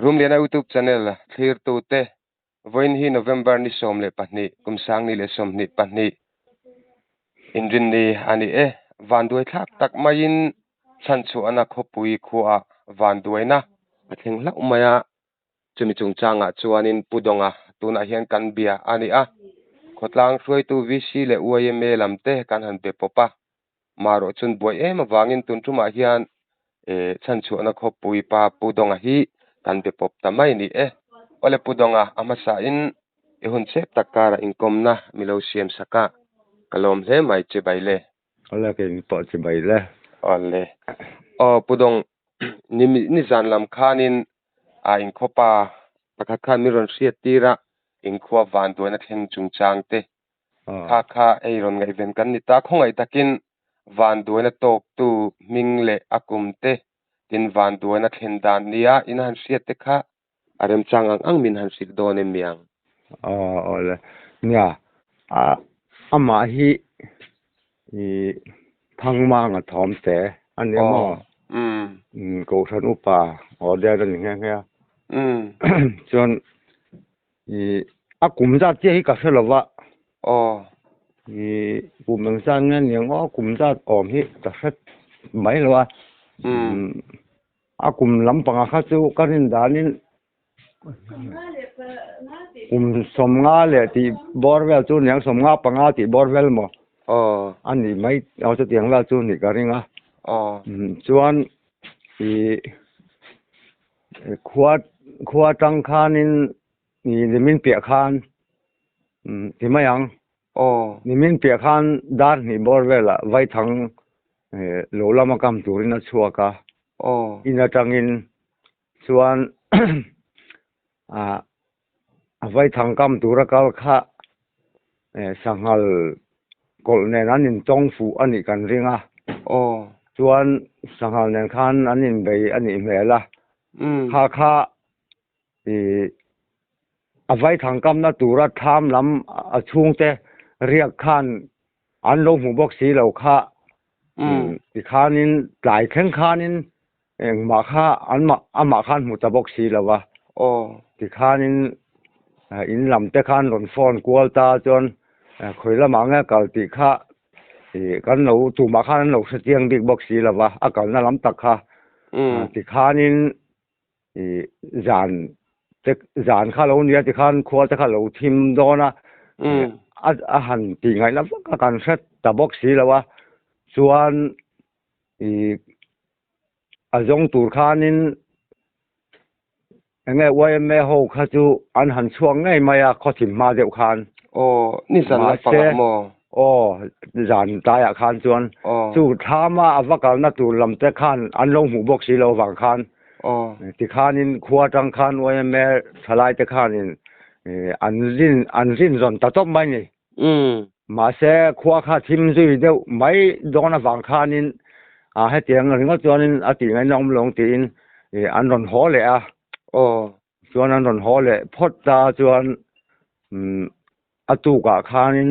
room lena YouTube channel clear to te voin hi November ni som le pahni kumsang ni le som ni pahni inrin ni ani van duai thak tak main chanchu ana khopui khuwa van duaina athing lak maya chumi chungchanga chuanin pudonga tuna hian kan bia ani a khotlang hroi tu VC le UIMA lamte kan han pe popa maro chun boi em awangin tuntuma hian chanchu ana khopui pa pudonga hi kan pe pop tamai ni ole pudonga amasa in hun chep takara inkomna milo siam saka kalom hle mai che baile ala ke po che baile ole pudong ni zan lam khanin a in khopa pakhat kha mi ron hriat tira in khwa van tuana thleng chungchang te kha ron ngai ven kan ni ta khongai takin van tuana tok tu mingle akumte tin van tuana thlen dan nia in han hriat te kha arem changang ang min han sik don em miang ole nya ama hi thangma nga thom te an mo ko than upa order ni nga chon akumza che hi ka selawa kumang san nga nyang kumza om hi ka set mai lawa akum lampanga kha chu karin danin som nga le ti borwell chu nyang som nga panga ti borwell mo ani mai au chu tiang la chu ni ka ringa chuan khua tang khanin ni limin pia khan ti mayang limin pia khan dar ni borwell vai thang lo lama kam turina chuaka ina tangin chuan vai thang kam turakal kha sangal kol nen anin tongfu ani kan ringa chuan sangal nen khan anin bei ani mela kha vai thang kam na tura tham lam a chungte riak khan an lo mu bok si lo kha ti khanin tlai thleng khanin engma kha anma ama khan mu ta bok si lawa ti khanin in lam te khan ron phone call ta chon khoila manga kal ti kha kan lo tu ma khan lo setiang big box si lawa akal na lam tak kha ti khanin zan kha lo nia ti khan khwal ta kha lo thim dona a han ti ngai la ka kan set ta box si lawa chuan azong tur khanin enge YMA ho kha chu an han chuang ngai maya khothim ma deuh khan ni san la pang mo zan ta ya khan chuan chu thama avakal na tur lamte khan an lo mu box si lo wang khan ti khanin khua tang khan YMA thalai te khanin an rin zon ta top mai ni ma se khua kha thim zui deuh mai dona wang khanin he tiang ringa chuanin a ti ngai nom long tin an ron ho le chuan an ron ho le phot ta chuan atu ka khanin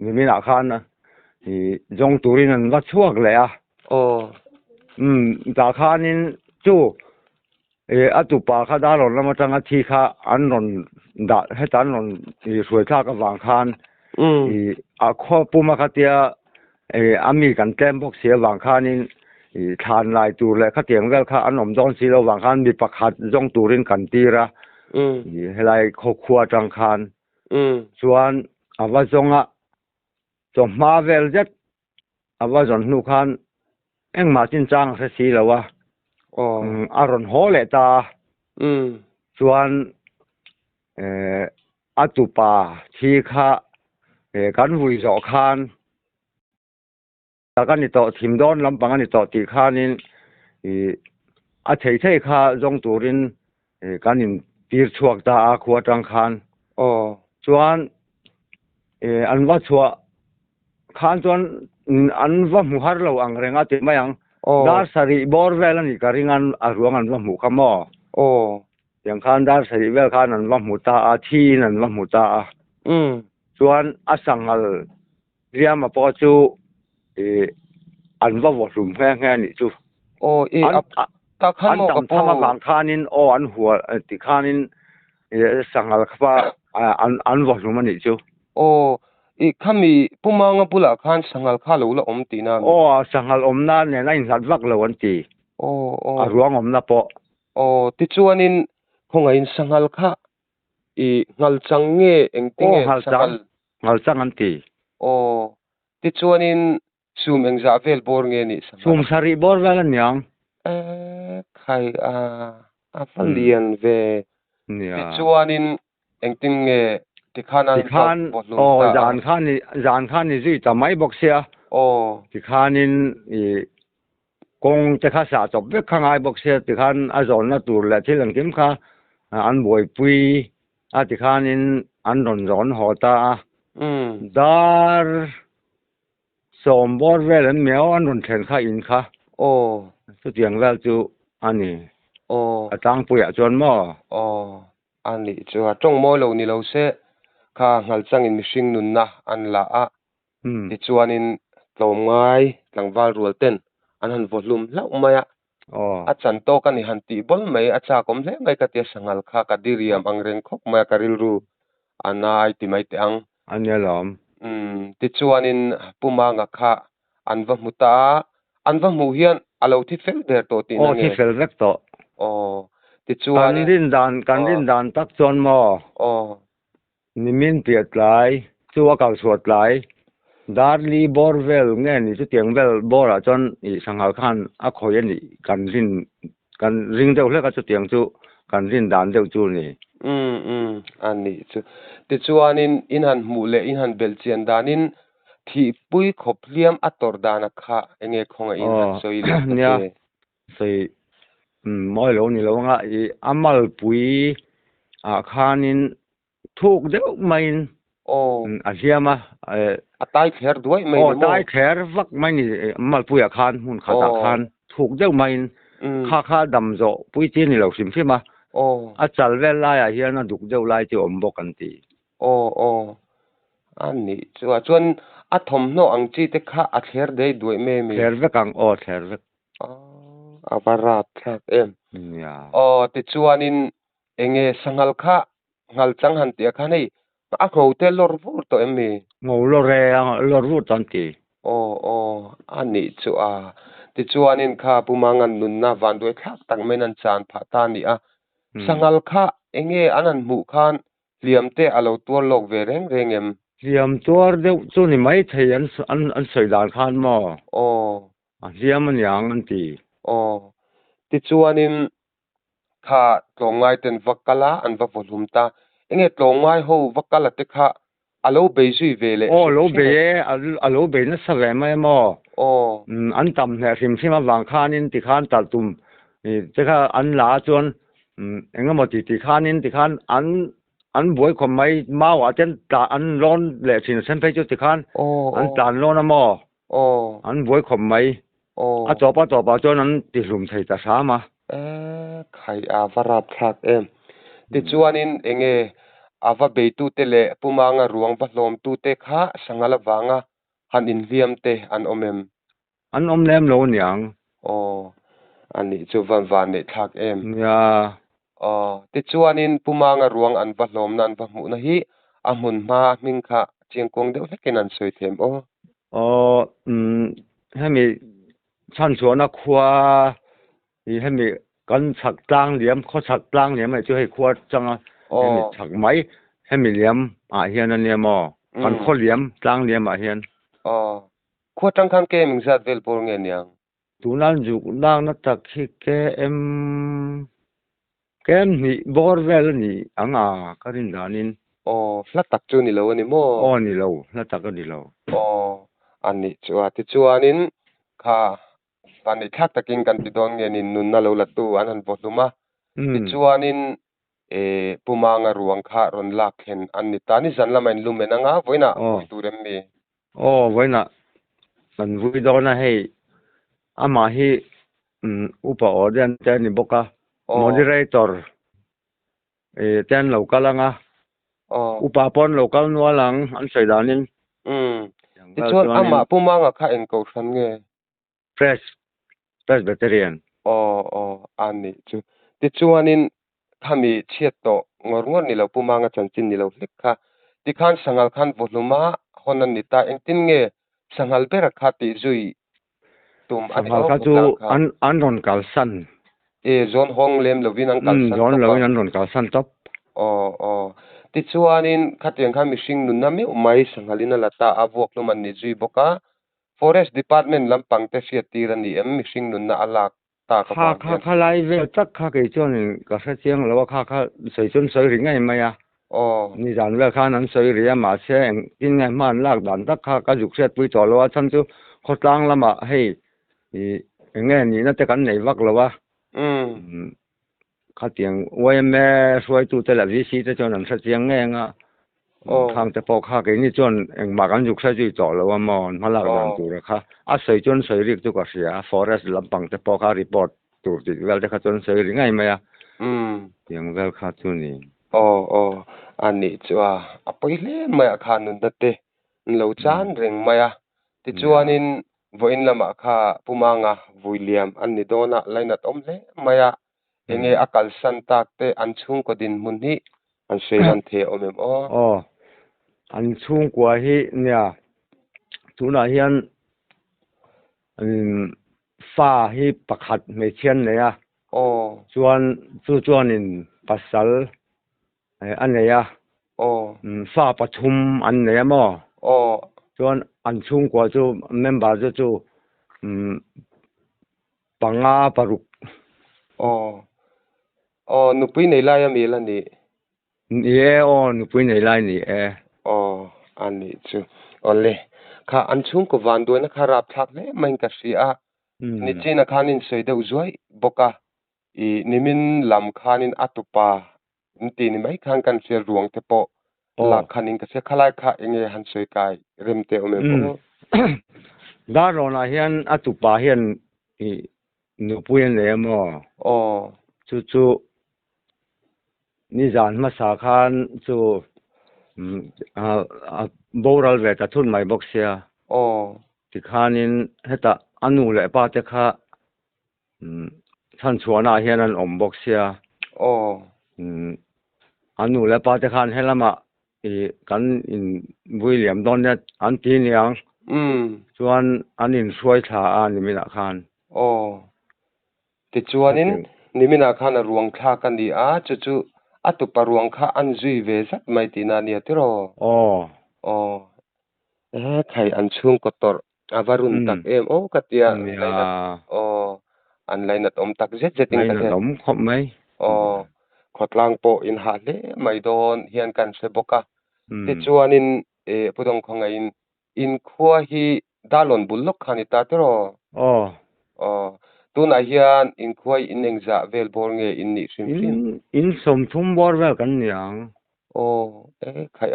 ni mina khan jong turin an va chuak le ta khanin chu atu pa kha da ron lama tanga thi kha an ron da he tan ron ruai tha ka wang khan a kho puma khatia ami kan tlem bok sia wang khanin than lai tur le kha tiang vel kha anom don si lo wang khan mi pakhat jong turin kan tira helai kho khua tang khan chuan awa zonga choma vel jet awa zon nu khan engma chin chang se si lawa aron ho le ta chuan atupa thi kha kan vui zo khan kan ni to thim don lampang ani to ti khanin a thei kha jong turin kanin tir chuak ta a khua tang khan chuan an va chua khan chuan an va mu har lo ang renga ti mayang dar sari borwell ani karingan aruang an va mu khamo yang khan dar sari vel khan an va mu ta a thin an va mu ta chuan asangal riama po chu an va vo rum nge ni chu ta khan an mo tam ka thama po wang khanin o an huwa ti khanin sangal khapa an wa lu mani chu o i khami pumanga pula khan sangal kha lo la om ti na mi o sangal omna ne na in zat vak lo an ti o o a ruang omna po o ti chuanin khonga in sangal kha i ngal chang nge eng o tinge ngal chang an ti o ti chuanin sum eng za vel bor nge ni sangal sum sari bor wala nyang khai a falian ve ti nia chuanin eng tin nge ti khana ti khan bolum o ta zan khan ni zui ta mai bok sia o ti khanin i kong te kha sa chop vek khangai bok sia ti khan a zon na tur la thil ang kim kha an boi pui a ti khanin an ron zon ho ta dar som bor vel an meo an ron thlen kha in kha o chu tiang vel chu ani o a tang pui a chon mo o ani chu a tong mo lo ni lo se kha ngal chang in mihring nun na an la a ti chuanin tlom ngai tlangwal rual ten an han volume lau maya a chan to kan ni han ti bol mai a cha kom hle mai ka tia sangal kha ka diriam ang reng khop maya ka ril ru anai ti mai te ang ania lom ti chuanin puma nga kha an va muta an va mu hian alo thi fel der to ti na thi nge fel vek to o ti chuanin kan rin dan tak chon mo o nimin piat lai chu a kal suat lai darli borvel nge ni chu tiang vel bora chon i sangal khan a khoi ani kan ring deuh hle ka chu tiang chu kan rin dan deuh chu ni ani chu ti chuanin in han mu le in han bel chian danin thi pui khop liam a tor dana kha enge khonga in han soi le nia sei moi lo ni lo nga i amal pui a khanin thuk deuh main a hiama a tai kher duai mai mo tai kher vak mai ni amal pui a khan hun khata khan thuk deuh main kha dam zo pui ti ni lo sim phima a chal vel lai a hian a duk deuh lai chu om bok an ti ani chuan a thom no ang chi te kha a kher dei duai me mi kher vekang kher vek a varat thak em ya ti chuanin enge sangal kha ngal chang han tia kha nei a khou te lor vur to em mi ngô lor vur tan ti ani chu a ti chuanin kha pumangan nun na van duai thak tak men an chan pha ta ni a sangal kha enge anan mu khan liam te alo tuar lok ve reng reng em liam tuar deuh chu ni mai thei an soi dan khan mo a liam an yang an ti ti chuanin kha tlongai ten vakala an va volum ta enge tlongai ho vakala te kha alo be zui ve le lo be alo be na sa ve mai mo an tam hne sim sima wang khanin ti khan tal tum te kha an la chuan engemaw ti khanin ti khan an buai khom mai mau a ten ta an lon le thin sen phei chu ti khan an tan lon amo an buai khom mai a chopa chuan an ti hlum thei ta sa ma khai a varap thak em ti chuanin enge ava be tu te le pumanga ruang va hlom tu te kha sangala wanga han in liam te an omem an om lem lo niang ani chu van ne thak em ya ti chuanin pumanga ruang an va hlom nan va mu na hi a mun ma ming kha chiangkong deuh hlekin an soi them hemi chan chuan a khua i hemi kan chak tlang liam kho chak tlang liam ai chu hei khua changa hemi chak mai hemi liam a hian an liam kan kho liam tlang liam a hian khua tang khan ke ming zat vel por nge niang tunan juk lang na tak hi ke em kem ni bor vel ni anga karin danin hla tak chu ni lo ani mo ni lo hla tak ani lo ani chuwa ti chuanin kha pani thak takin kan ti don nge nin nun na lo la tu an han botluma ti chuanin pumanga ruang kha ron lak hen an ni tani zan lamain lumen anga voina turem mi voina an vui do na hei ama hi upa order ten ni boka moderator ten local anga upa pon local nualang an sei danin ti chuan ama pumanga kha en ko than nge Presbyterian ani chu ti chuanin khami chiat to ngor ni lo pumanga chanchin ni lo hlek kha ti khan sangal khan voluma honan ni ta engtin nge sangal bera kha ti zui tum ani sangal kha chu an ron kal san zon hong lem lovin an kal san zon lovin an ron kal san top ti chuanin khateng kha mihring nun na me umai sangalina lata avok lo man ni zui boka forest department lampang te sia tirani em mihring nun na alak ta kha lai ve tak kha ke chon ka sa chiang lo kha sei chon sei ring ai maya ni jan ve kha nan sei ria ma se in ngai man lak dan tak kha ka juk set pui to lo chan chu khotlang lama hei nge ni na te kan nei vak lo wa khá tiếng quay mẹ xuôi tu tới là gì xí tới cho nên sẽ tiếng nghe nga thằng tới bọc khá cái ní chọn mà cái dục sẽ chơi trò là mà là làm tu rồi khá sợi chọn sợi riết tu có gì forest làm bằng tới bọc khá report tu thì về tới khá chọn sợi riết ngay mà tiếng về khá tu nè anh ấy chú bây giờ mà khá nun đất tê lâu chan rừng mà thì chú anh với làm khá pumanga William anh ấy đó na lại nát om lẽ mà nghe akal san tak te an chung ko din mun hi an seilan the omem an chung kwa hi nya tuna hian fa hi pakhat me chian ne ya chuan in pasal an ne ya fa pathum an ne mo chuan an chung kwa chu member chu panga paruk nupui nei lai ami la ni nupui nei lai ni ani chu ole kha an chung ko van do na kharap thak le main ka sia ni china khanin sei deu zoi boka I nimin lam khanin atupa nti ni mai khan kan se ruang te po la khanin ka se khalai kha enge han sei kai rem te ome po da ro na hian atupa hian nupui ne mo chu ni zan ma sa khan chu boral ve ta thun mai box sia ti khanin heta anu le pa te kha than chuana hian an om box sia anu le pa te khan helama kan in William Donnet an ti niang chuan an in suai tha an ni mina khan ti chuanin nimina khan a ruang thla kan ni chu atupa ruang kha an zui ve zat mai ti na ni atiro khai an chung ko tor avarun tak em katia an lainat om tak zet zeting ka he om khop mai khotlang po in ha le mai don hian kan se boka ti chuanin pudong khonga in khua hi dalon bullok khani ta tero tuna hian in khuai in engza vel bor nge in ni sim in som thum bor vel kan niang khai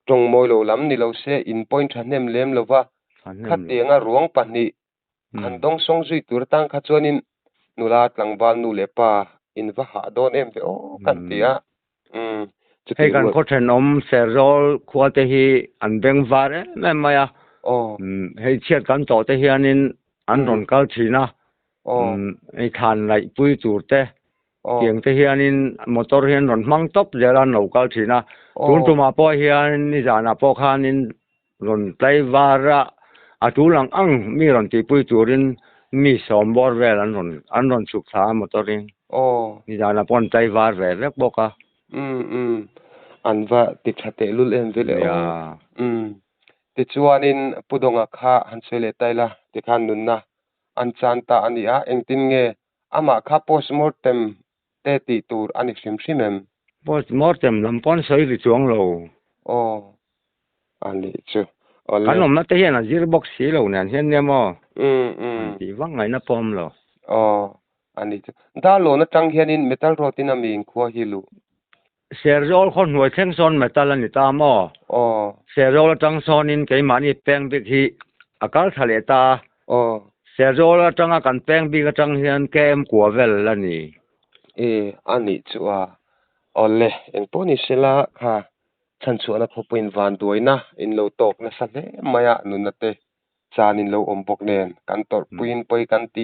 trong moi lo lam ni lo se in point thanem lem lova khatenga ruang pani khandong song zui tur tang kha chuanin nula tlangwal nu lepa in va ha don em ve kan tia hei kan ko then om serol khuate hi an beng vare me maya hei chiat kan to te hianin an ron kal thina ei than lai pui tur te tiang te hianin motor hian ron mang top zela no kal thina tun tuma po hian ni jana po khanin ron tlai vara atulang ang mi ron ti pui turin mi som bor vel an ron suk tha motoring ni jana pon tlai var ve vek boka anwa ti thate lul em vele ti chuanin pudonga kha hansele taila ti khan nunna an chanta ania engtin nge ama kha postmortem te ti tur ani simem postmortem lampon soi ri chuang lo ani chu kan om na te hian a zir box si lo nan hian ne mo ti wang ngai na pom lo ani chu da lo na tang hianin metal rotin ami khua hi lu serol khon hnuai thleng son metal ani ta mo serol tang son in ke mani peng bik hi akal thale ta serol atanga kan peng bik atang hian kem kwa vel lani ani chu ole en poni sela kha chan chu na khopuin van doina in lo tok na sa le maya nunate chanin lo ombok nen kan tor puin poi kan ti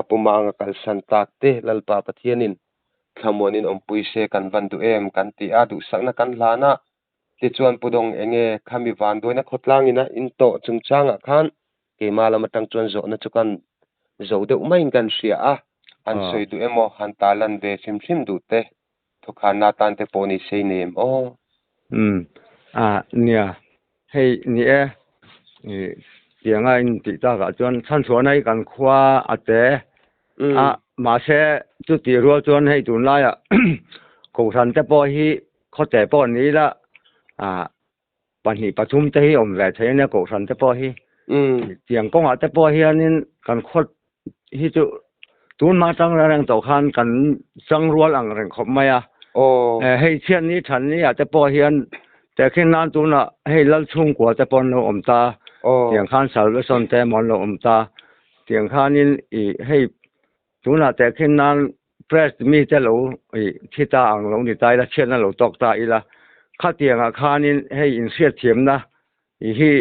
pumanga kal san tak te lalpa pathianin thamonin ompui se kan van du em kan ti a du sakna kan hlana ti chuan pudong enge khami van doina khotlangina in to chungchanga khan ke malama tang chuan zo na chukan zo de umain kan ria a an soi du emo han talan ve sim du te thukhan tan te poni sei nem o nia hei nie tiếng Anh thì ta cả chuan san chuan này kan khóa ate mà sẽ tu ti ruột chuan hei tun lai à cầu san te po hi khó te po ni laปันหิประชุมte hi om ve the ne cầu san te po hi tiếng công te po hi anin kan khot hi chu tun ma tang rang to khan kan sang rual ang reng khop mai a hei chian ni than ni te po hianแต่ขึ้นนั้นตัวน่ะให้ลัดชุ่งกว่าแต่ปนเราอมตาเสียงข้านสาวและสนแต่มอนเราอมตาเสียงข้านี่ให้ตัวน่ะแต่ขึ้นนั้นเพรสมีแต่เราที่ตาอ่างเราในใจละเช่นนั้นเราตกตาอีละข้าเตียงข้านี่ให้อินเสียเทียมนะที่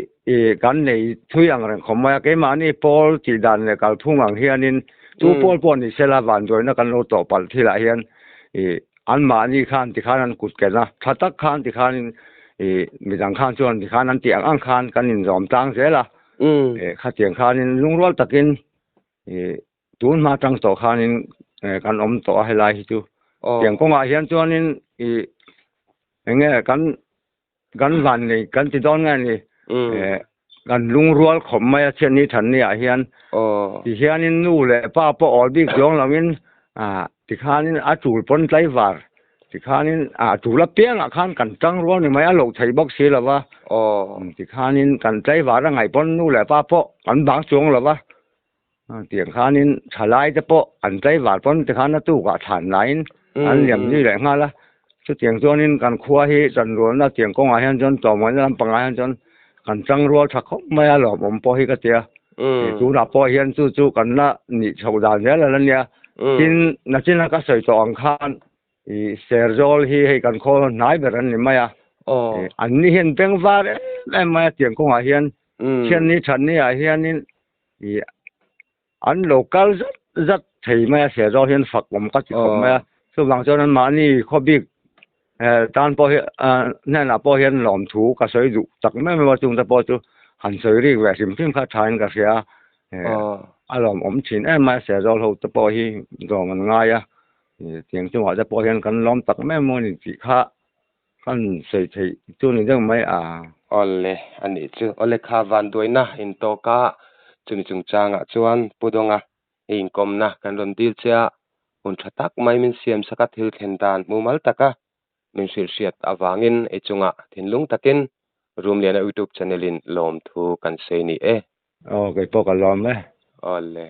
กันในทุยอ่างเรื่องของมาเกี่ยมานี่ปอลจีดันในการทุ่งอ่างเฮียนินตัวปอลปอนนี่เสลาวันด้วยนะกันเราต่อปัลที่ละเฮียนอันมานี่ข้านที่ข้านั้นกุดแก่นะถ้าตักข้านที่ข้านี่มีทางข้างชวนที่ข้านั้นเตียงอ่างข้านกันนินจอมตังเสียละข้าเตียงข้านินลุงรัวตะกินตูนมาจังต่อข้านินกันอมต่อให้ลายจู่เตียงกงอาเฮียนชวนนินอย่างเงี้ยกันวันนี่กันติดดอนไงนี่กันลุงรัวขมไม่เช่นนี้ฉันนี่อาเฮียนที่เฮียนินนู่เลยป้าป้าออดบิ๊กยองเรามินที่ข้านินอาจูลปนใจวาร์ที่ข้านี่จูละเปียงข้านกันจังร้อนนี่ไม่เอาหลกใช้บ็อกซี่หรอวะที่ข้านี่กันใจว่าไงปนนู่นแหละป้าปอกันบางจงหรอวะเตียงข้านี่ฉลายจะปออันใจว่าปนที่ข้านั่นตู้กับฐานไหนอันเหลี่ยมนี่แหละงั้นละสุดเตียงตัวนี้กันครัวให้จันร้อนนะเตียงกงอาเฮียนจนต่อมันลำปังอาเฮียนจนกันจังร้อนชักเขาไม่เอาหรอกผมปอให้ก็เตียจูนับปอเฮียนจู่กันละนี่ชาวดานเนี่ยแล้วเนี่ยจินนักจินนักก็ใส่ตัวอังคารเซอร์โจลฮีให้กันคนนายแบบนั้นไม่อะอันนี้เห็นเป็นว่าได้มาเตียงกงอาเฮียนเช่นนี้ฉันนี่อาเฮียนนี่อันโลกาลจัดที่ไม่เซอร์โจลเห็นฝักผมก็จะผมไม่ส่วนบางส่วนนั้นมานี่เขาบิ๊กตอนพอนั่นแหละพอเห็นหลอมถูกกระสวยดุตักไม่ว่าจุงแต่พอจุหันสวยรีแหวกสิมพิมพ์ข้าทานกระเสียอารมณ์อมฉินไม่เซอร์โจลเขาแต่พอฮีดอมันง่ายอะเสียงจังหวะจะพอเห็นกันล้อมตักแม่โมนี่สิค่ะกันใส่จุนี่ยังไม่อ๋อเลยอันนี้จูอ๋อเลยข้าวันด้วยนะอินโตกะจุนจุงจางอ่ะจวนปุดงอ่ะอิงกอมนะกันรอนดิลเจ้าหุ่นชัตักไม่มีเสียมสกัดหิลเทนดานมูมัลตะกะมีเสียดอวางินไอจุงอ่ะทินลุงตะกินรวมเรียนยูทูบชาแนลินลมทูกันเซนี่โอเคพอกันล้อมไหมอ๋อเลย